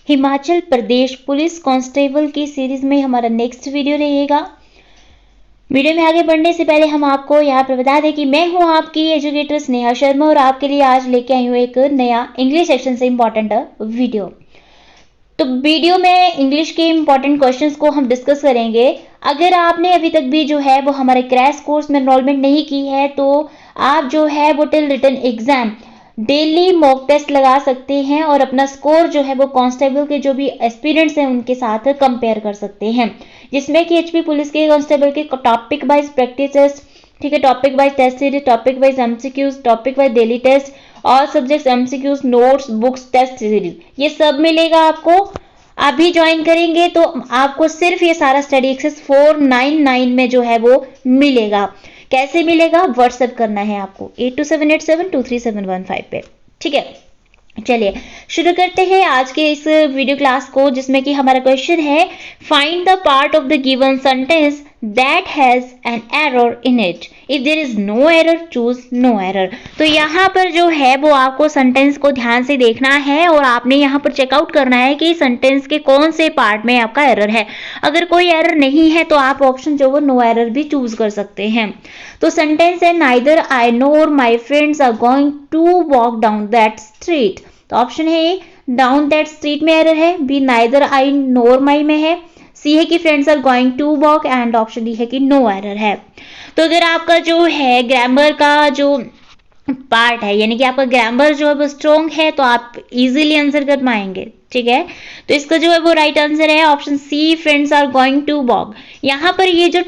Himachal Pradesh police constable की series में हमारा नेक्स्ट वीडियो रहेगा। वीडियो में आगे बढ़ने से पहले हम आपको यहाँ पर बता दें कि मैं हूँ आपकी एजुकेटर स्नेहा शर्मा और आपके लिए आज लेके आई हूँ एक नया इंग्लिश सेक्शन से इम्पोर्टेंट वीडियो। तो वीडियो में इंग्लिश के इम्पोर्टेंट क्वेश्चंस को हम डिस्कस करेंगे। अगर आपने अभी तक भी जो है वो हमारे क्रैश कोर्स में एनरोलमेंट नहीं की है तो आप जो है वो till written exam daily mock test लगा सकते हैं और अपना स्कोर जो है वो कांस्टेबल के जो भी एस्पिरेंट्स हैं उनके साथ कंपेयर कर सकते हैं, जिसमें कि एचपी पुलिस के कांस्टेबल के टॉपिक वाइज प्रैक्टिस टेस्ट, ठीक है, topic wise test series, topic wise MCQs, topic wise daily test, all subjects MCQs, notes, books, test series, ये सब मिलेगा आपको। आप भी ज्वाइन करेंगे तो आपको सिर्फ ये सारा स्टडी एक्सेस 499 में जो है वो मिलेगा। कैसे मिलेगा? व्हाट्सएप करना है आपको 8278723715 पे, ठीक है। चलिए शुरू करते हैं आज के इस वीडियो क्लास को, जिसमें कि हमारा क्वेश्चन है find the part of the given sentence that has an error in it, if there is no error choose no error. तो यहाँ पर जो है वो आपको सेंटेंस को ध्यान से देखना है और आपने यहाँ पर चेकआउट करना है कि सेंटेंस के कौन से पार्ट में आपका एरर है। अगर कोई एरर नहीं है तो आप ऑप्शन जो वो नो एरर भी चूज कर सकते हैं। तो सेंटेंस है neither I nor my friends are going to walk down that street. तो ऑप्शन है ए डाउन दैट स्ट्रीट में एरर है, B neither I nor my में है, सी है कि friends are going to walk and option D है कि नो एरर है। तो अगर आपका जो है ग्रामर का जो पार्ट है, यानी कि आपका ग्रामर जो है वो स्ट्रॉन्ग है, तो आप इजीली आंसर कर पाएंगे, ठीक है। तो इसका जो है वो राइट आंसर है option C, friends are going to walk. यहाँ पर ये जो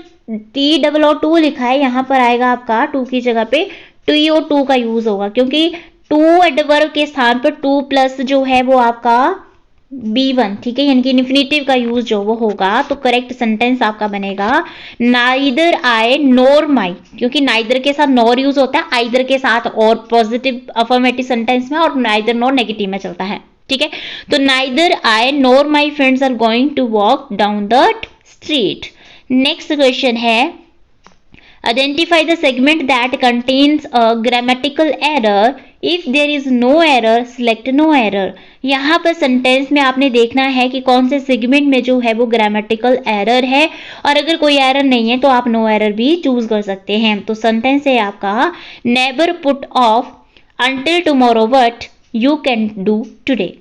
TOO लिखा है, यहाँ पर आएगा आपका टू की जगह पे TO2 का यूज होगा, क्योंकि टू एडवर्ब के स्थान पर टू प्लस जो है वो आपका B1, ठीक है, यानी कि इन्फिनेटिव का यूज जो वो होगा। तो करेक्ट सेंटेंस आपका बनेगा नाइदर आई नोर माई, क्योंकि नाइदर के साथ नॉर यूज होता है, आइदर के साथ और पॉजिटिव अफर्मेटिव सेंटेंस में, और नाइदर नॉर नेगेटिव में चलता है, ठीक है। तो neither I nor my friends are going to walk down that street. Next question है identify the segment that contains a grammatical error, if there is no error select no error। यहाँ पर sentence में आपने देखना है कि कौन से सेगमेंट में जो है वो ग्रामेटिकल एरर है, और अगर कोई एरर नहीं है तो आप नो एरर भी चूज कर सकते हैं। तो सेंटेंस है आपका never put of until tomorrow what you can do today।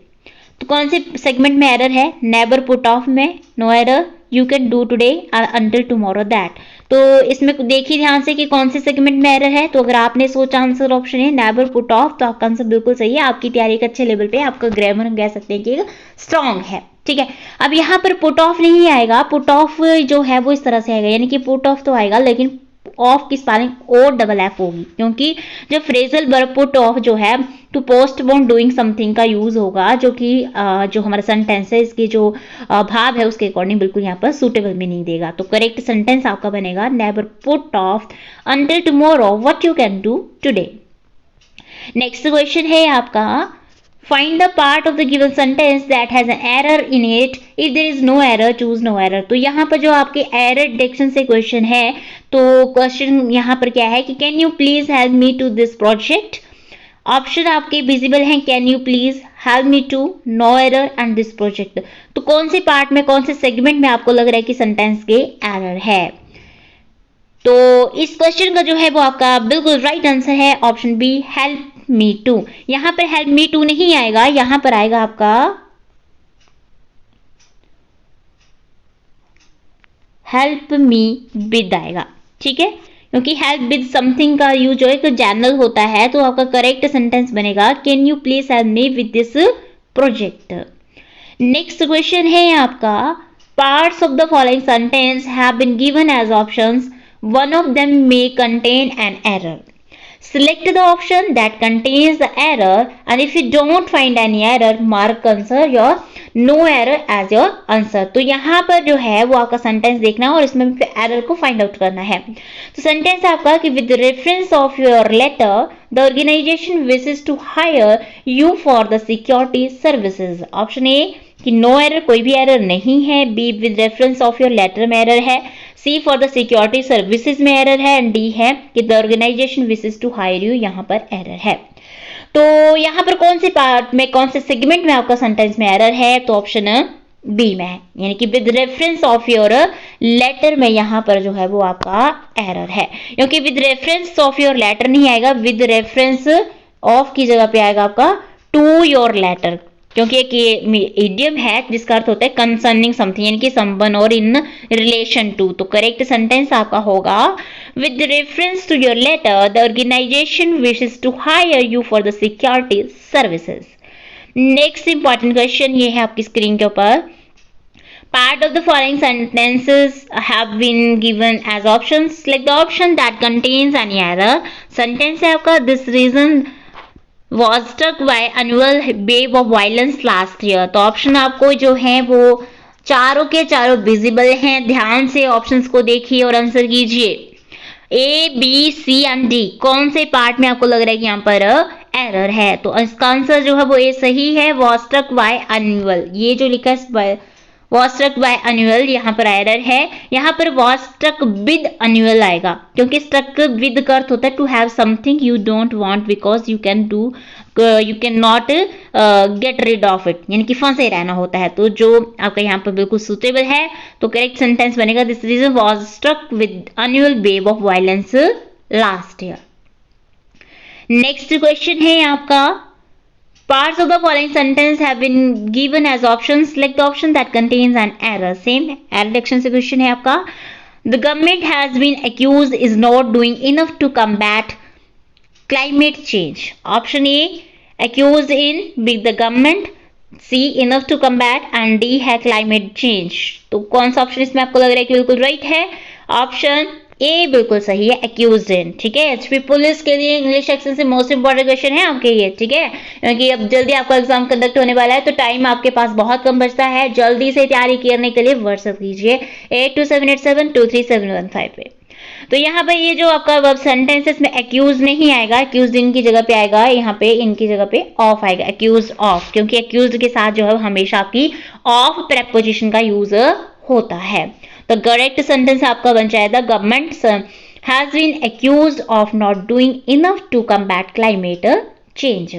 तो कौन से सेगमेंट में एरर है? नेवर पुट ऑफ में no error, you can do today, until tomorrow that. तो इसमें देखिए ध्यान से कि कौन से सेगमेंट में एरर है। तो अगर आपने सोचा आंसर ऑप्शन है नेवर पुट ऑफ, तो आपका आंसर बिल्कुल सही है। आपकी तैयारी एक अच्छे लेवल पे, आपका ग्रामर हम कह सकते हैं कि स्ट्रांग है, ठीक है। अब यहाँ पर पुट ऑफ नहीं आएगा, पुट ऑफ जो है वो इस तरह से आएगा, यानी कि पुट ऑफ तो आएगा लेकिन ऑफ की स्पेलिंग OFF होगी, क्योंकि जो फ्रेजल वर्ब पुट ऑफ जो है टू पोस्टपोन डूइंग समथिंग का यूज होगा, जो कि जो हमारा सेंटेंस है इसके जो भाव है उसके अकॉर्डिंग बिल्कुल यहाँ पर सुटेबल भी नहीं देगा। तो करेक्ट सेंटेंस आपका बनेगा never put of until tomorrow what you can do today. Next question है आपका Find the part of the given sentence that has an error in it. If there is no error, choose no error। तो यहाँ पर जो आपके error detection से question है, तो क्वेश्चन यहाँ पर क्या है कि Can you please help me to this project? Option आपके विजिबल हैं, Can you please help me to, no error and this project। तो कौन से पार्ट में, कौन से सेगमेंट में आपको लग रहा है कि सेंटेंस के एरर है? तो इस क्वेश्चन का जो है वो आपका बिल्कुल राइट आंसर है option B, help me to. यहां पर हेल्प मी टू नहीं आएगा, यहां पर आएगा आपका हेल्प मी विद आएगा, ठीक है, क्योंकि हेल्प विद समथिंग का यूज जो एक जनरल होता है। तो आपका करेक्ट सेंटेंस बनेगा can you please help me with this project. Next question है आपका parts of the following sentence have been given as options, one of them may contain an error। Select the option that contains the error and if you don't find any error mark answer your no error as your answer। तो यहाँ पर जो है वो आपका sentence देखना है और इसमें एरर को फाइंड आउट करना है। तो सेंटेंस आपका कि with reference of your letter the organisation wishes to hire you for the security services. Option A कि नो एरर, कोई भी एरर नहीं है, B with reference of your letter में एरर है, C for the security services में error है, and D है कि the organisation wishes to hire you, यहाँ पर एरर है। तो यहाँ पर कौन से पार्ट में, कौन से सेगमेंट में आपका सेंटेंस में एरर है, तो ऑप्शन बी में है, यानी कि with reference of your letter में यहाँ पर जो है वो आपका एरर है, क्योंकि with reference of your letter नहीं आएगा, विद रेफरेंस ऑफ की जगह पे आएगा आपका टू योर लेटर, क्योंकि एक इडियम है जिसका अर्थ होता है कंसर्निंग समथिंग, यानी कि समवन और इन रिलेशन टू। तो करेक्ट सेंटेंस आपका होगा with reference to your letter the organisation wishes to hire you for the security services. Next important question ये है आपकी स्क्रीन के ऊपर, part of the following sentences have been given as options, select the option that contains any error। sentence है आपका this reason was struck by annual wave of violence last year। तो option आपको जो है वो चारों के चारों विजिबल हैं, ध्यान से ऑप्शंस को देखिए और आंसर कीजिए। A B C and D कौन से पार्ट में आपको लग रहा है कि यहाँ पर एरर है, तो इसका आंसर जो है वो ए सही है, was struck by annual, ये जो लिखा है was struck by annual यहाँ पर एरर है, यहाँ पर was struck with annual आएगा, क्योंकि struck with का अर्थ होता है to have something you don't want because you can not get rid of it, यानी कि फंसे रहना होता है। तो जो आपका यहाँ पर बिल्कुल सुटेबल है, तो करेक्ट सेंटेंस बनेगा this region was struck with annual wave of violence last year। नेक्स्ट क्वेश्चन है आपका parts of the following sentence have been given as options, select the option that contains an error। same error detection से question है आपका, the government has been accused is not doing enough to combat climate change। option A accused in with the government, C enough to combat and D है climate change। तो कौन सा option इसमें आपको लग रहा है कि बिल्कुल राइट है, ऑप्शन ए बिल्कुल सही है, एक्यूज्ड इन। ठीक है, एचपी पुलिस के लिए इंग्लिश सेक्शन से मोस्ट इंपॉर्टेंट क्वेश्चन है आपके ये। ठीक है, क्योंकि अब जल्दी आपका एग्जाम कंडक्ट होने वाला है, तो टाइम आपके पास बहुत कम बचता है, जल्दी से तैयारी करने के लिए व्हाट्सएप कीजिए 8278723715 पे। तो यहाँ पे ये जो आपका वर्ब सेंटेंस है इसमें एक्यूज नहीं आएगा, एक्यूज इन की जगह पे आएगा, यहाँ पे इनकी जगह पे ऑफ आएगा, एक्यूज ऑफ, क्योंकि एक्यूज के साथ जो है हमेशा आपकी ऑफ प्रेपोजिशन का यूज होता है। तो करेक्ट सेंटेंस आपका बन जाएगा government has been accused of not doing enough to combat climate change.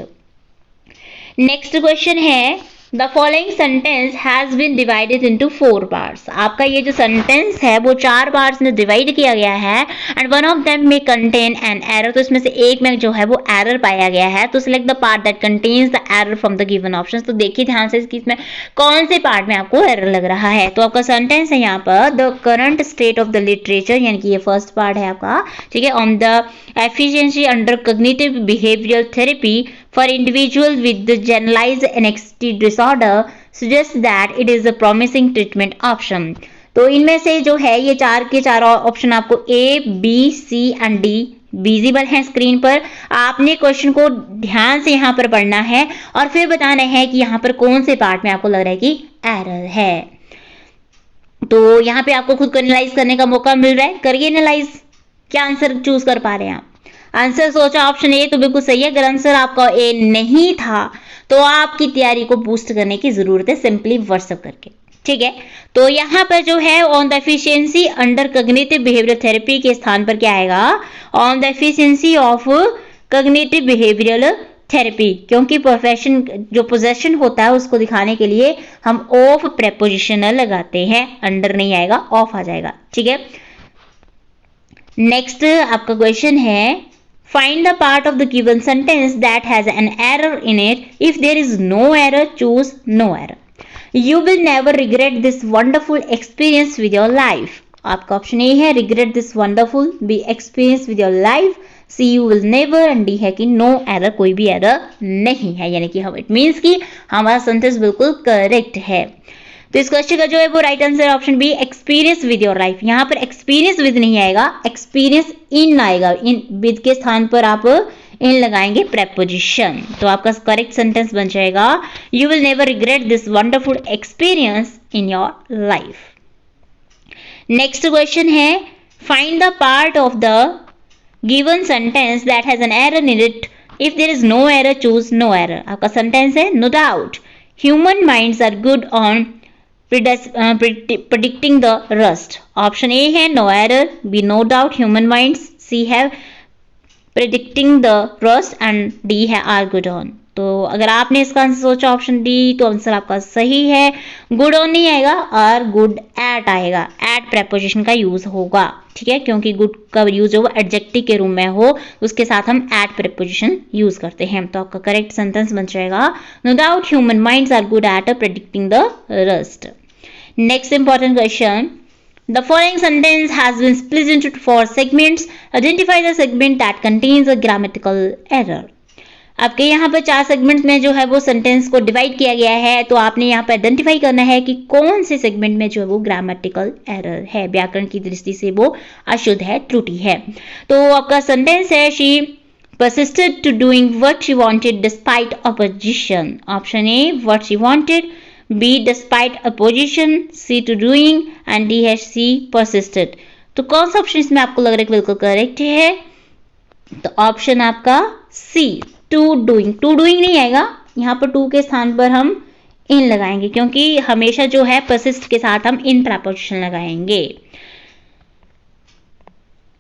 Next question है the following sentence has been divided into 4 parts. आपका ये जो सेंटेंस है वो 4 पार्ट्स में डिवाइड किया गया है एंड वन ऑफ देम में कंटेन एन एरर। तो इसमें से एक में जो है वो एरर पाया गया है, तो select the part that contains the error from the given options. तो देखिए ध्यान से कि इसमें कौन से पार्ट में आपको एरर लग रहा है। तो आपका सेंटेंस है यहाँ पर the current state of the literature, यानी कि ये फर्स्ट पार्ट है आपका। ठीक है, on the efficiency under cognitive behavioural therapy for individual with the generalized anxiety disorder suggests that it is a promising treatment option। तो इनमें से जो है ये 4 के 4 ऑप्शन आपको A, B, C and D visible है स्क्रीन पर। आपने क्वेश्चन को ध्यान से यहाँ पर पढ़ना है और फिर बताना है कि यहाँ पर कौन से पार्ट में आपको लग रहा है कि एरर है। तो यहाँ पे आपको खुद को एनालाइज करने का मौका मिल रहा है, करिए एनालाइज, क्या आंसर चूज कर पा रहे हैं आप। आंसर सोचा ऑप्शन ए तो बिल्कुल सही है। अगर आंसर आपका ए नहीं था तो आपकी तैयारी को बूस्ट करने की जरूरत है, सिंपली व्हाट्सएप करके। ठीक है, तो यहाँ पर जो है on the efficiency under cognitive behavioural therapy के स्थान पर क्या आएगा, on the efficiency of cognitive behavioural therapy, क्योंकि प्रोफेशन जो पोजेशन होता है उसको दिखाने के लिए हम ऑफ प्रेपोजिशनल लगाते हैं, अंडर नहीं आएगा, ऑफ आ जाएगा। ठीक है, नेक्स्ट आपका क्वेश्चन है find the part of the given sentence that has an error in it. If there is no error, choose no error। You will never regret this wonderful experience with your life। आपका option A है regret this wonderful be experience with your life, C you will never and D है कि no error, कोई भी error नहीं है, यानी कि हम इट मीन्स कि हमारा सेंटेंस बिल्कुल करेक्ट है। तो इस क्वेश्चन का जो है वो right answer option B experience with your life. यहाँ पर एक्सपीरियंस विद नहीं आएगा, एक्सपीरियंस इन आएगा, इन विद के स्थान पर आप इन लगाएंगे प्रेपोजिशन। तो आपका करेक्ट सेंटेंस बन जाएगा you will never regret this wonderful experience in your life. Next question है find the part of the given sentence that has an error in it. If there is no error choose no error. आपका sentence है no doubt human minds are good on predicting the rust। Option A है no error, B no doubt human minds, C है predicting the rust and D है are good on. तो अगर आपने इसका answer सोचा ऑप्शन डी तो answer आपका सही है। गुड ऑन नहीं आएगा और गुड एट आएगा। एट प्रेपोजिशन का यूज होगा, ठीक है, क्योंकि गुड का यूज हो एडजेक्टिव के रूप में हो, उसके साथ हम एट प्रेपोजिशन यूज करते हैं। तो आपका करेक्ट सेंटेंस बन जाएगा no doubt human minds are good at predicting the rust. Next important question, the following sentence has been split into 4 segments. Identify the segment that contains a grammatical error. आपके यहाँ पर 4 segments में जो है वो sentence को divide किया गया है, तो आपने यहाँ पर आइडेंटिफाई करना है कि कौन से सेगमेंट में जो है वो ग्रामेटिकल एरर है, व्याकरण की दृष्टि से वो अशुद्ध है, त्रुटि है। तो आपका सेंटेंस है she persisted to doing what she wanted despite opposition. Option A what she wanted, B despite opposition, C to doing and D है C persisted। तो कौन सा ऑप्शन इसमें आपको लग रहा है कि बिल्कुल करेक्ट है? तो ऑप्शन आपका C to doing. To doing नहीं आएगा, यहाँ पर टू के स्थान पर हम इन लगाएंगे, क्योंकि हमेशा जो है persist के साथ हम इन प्रपोजिशन लगाएंगे।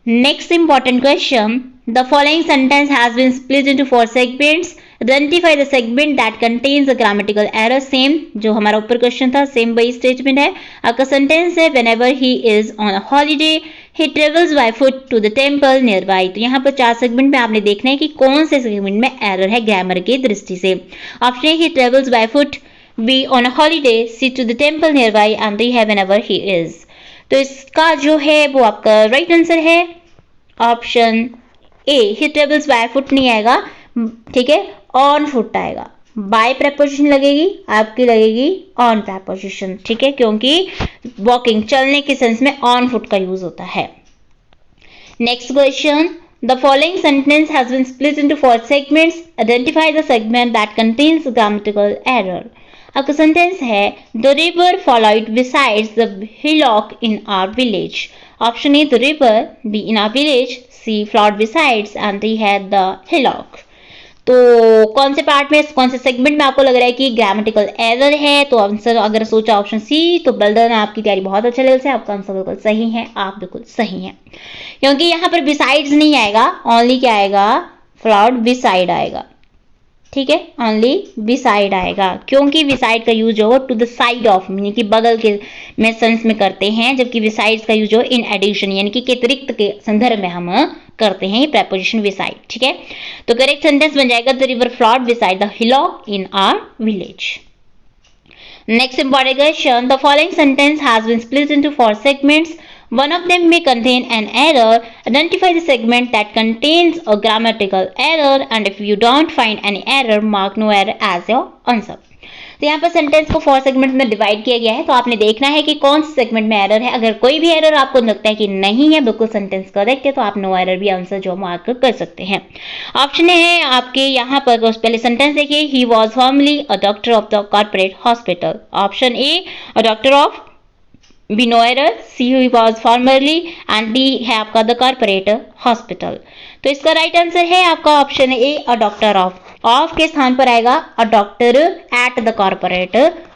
Next important question, the following sentence has been split into 4 segments. Identify the segment that contains a grammatical error. Same जो हमारा ऊपर क्वेश्चन था, सेम वही स्टेटमेंट है। आपका सेंटेंस है whenever he is on a holiday he travels by foot to the temple nearby। तो यहाँ पर 4 सेगमेंट में आपने देखना है कि कौन से सेगमेंट में एरर है ग्रामर की दृष्टि से। Option A he travels by foot, B on a holiday, C to the temple nearby and D है whenever he is। तो इसका जो है वो आपका राइट आंसर है option A he travels by foot नहीं आएगा, ठीक है, ऑन फुट आएगा। बाय प्रेपोजिशन लगेगी, आपकी लगेगी ऑन प्रेपोजिशन, ठीक है, क्योंकि वॉकिंग चलने के सेंस में ऑन फुट का यूज होता है। Next question, the following sentence has been split into 4 segments. Identify the segment that contains grammatical error. आपका सेंटेंस है the river followed besides the hillock in our village. Option A the river, B in our village, C flowed besides and D है the hillock. तो कौन से part में, कौन से segment में आपको लग रहा है कि ग्रामेटिकल एरर है? तो आंसर अगर सोचा ऑप्शन सी तो बल्दन आपकी तैयारी बहुत अच्छे लेवल से, आपका आंसर बिल्कुल सही है, आप बिल्कुल सही हैं, क्योंकि यहाँ पर बिसाइड्स नहीं आएगा, ओनली क्या आएगा, फ्लॉड बिसाइड आएगा, ठीक है, ओनली बिसाइड आएगा, क्योंकि बिसाइड का यूज हो टू द साइड ऑफ यानी कि बगल के में सेंस में करते हैं, जबकि बिसाइड्स का यूज हो इन एडिशन यानी कि अतिरिक्त के संदर्भ में हम करते हैं प्रेपोजिशन बिसाइड, ठीक है। तो करेक्ट सेंटेंस बन जाएगा the river flowed beside the hillock in our village. Next important question, the following sentence has been split into 4 segments. One of them may contain an error. Identify the segment that contains a grammatical error and if you don't find any error, mark no error as your answer. तो यहाँ पर sentence को 4 segment में divide किया गया है, तो आपने देखना है कि कौन से सेगमेंट में एरर है। अगर कोई भी एरर आपको लगता है कि नहीं है, बिल्कुल सेंटेंस करेक्ट है, तो आप नो एरर भी आंसर जो मार्क कर सकते हैं। ऑप्शन है आपके यहाँ पर, पहले सेंटेंस देखिए, he was formerly a doctor of the corporate hospital. Option A a doctor of, B no error, C he was formerly and D है आपका द कॉर्पोरेट हॉस्पिटल। तो इसका राइट आंसर है आपका option A a doctor of. Of के स्थान पर आएगा a doctor at the corporate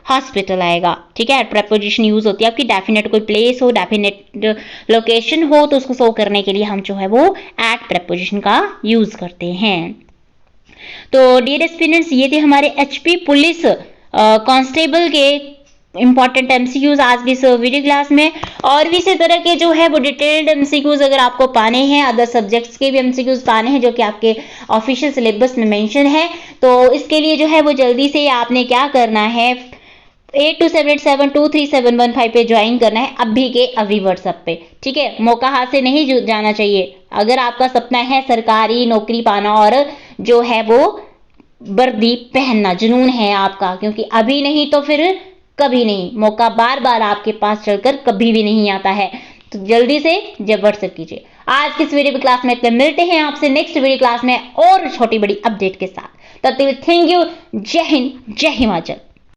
hospital आएगा, ठीक है। प्रेपोजिशन यूज होती है आपकी, डेफिनेट कोई प्लेस हो, डेफिनेट लोकेशन हो, तो उसको शो करने के लिए हम जो है वो एट प्रेपोजिशन का यूज करते हैं। तो डियर स्टूडेंट्स, ये थे हमारे एचपी पुलिस कांस्टेबल के इंपॉर्टेंट एमसीक्यूज आज की इस वीडियो क्लास में। और भी इसी तरह के जो है वो डिटेल्ड एमसीक्यूज अगर आपको पाने हैं, अदर सब्जेक्ट्स के भी एमसीक्यूज पाने हैं जो कि आपके ऑफिशियल सिलेबस में मेंशन है, तो इसके लिए जो है वो जल्दी से आपने क्या करना है, 8277237115 पे ज्वाइन करना है अभी के अभी व्हाट्सएप पे, ठीक है। मौका हाथ से नहीं जाना चाहिए। अगर आपका सपना है सरकारी नौकरी पाना और जो है वो वर्दी पहनना, जुनून है आपका, क्योंकि अभी नहीं तो फिर कभी नहीं, मौका बार बार आपके पास चलकर कभी भी नहीं आता है, तो जल्दी से जब व्हाट्सएप कीजिए। आज की इस वीडियो क्लास में मिलते हैं आपसे नेक्स्ट वीडियो क्लास में और छोटी बड़ी अपडेट के साथ। तब तक थैंक यू, जय हिंद, जय हिमाचल।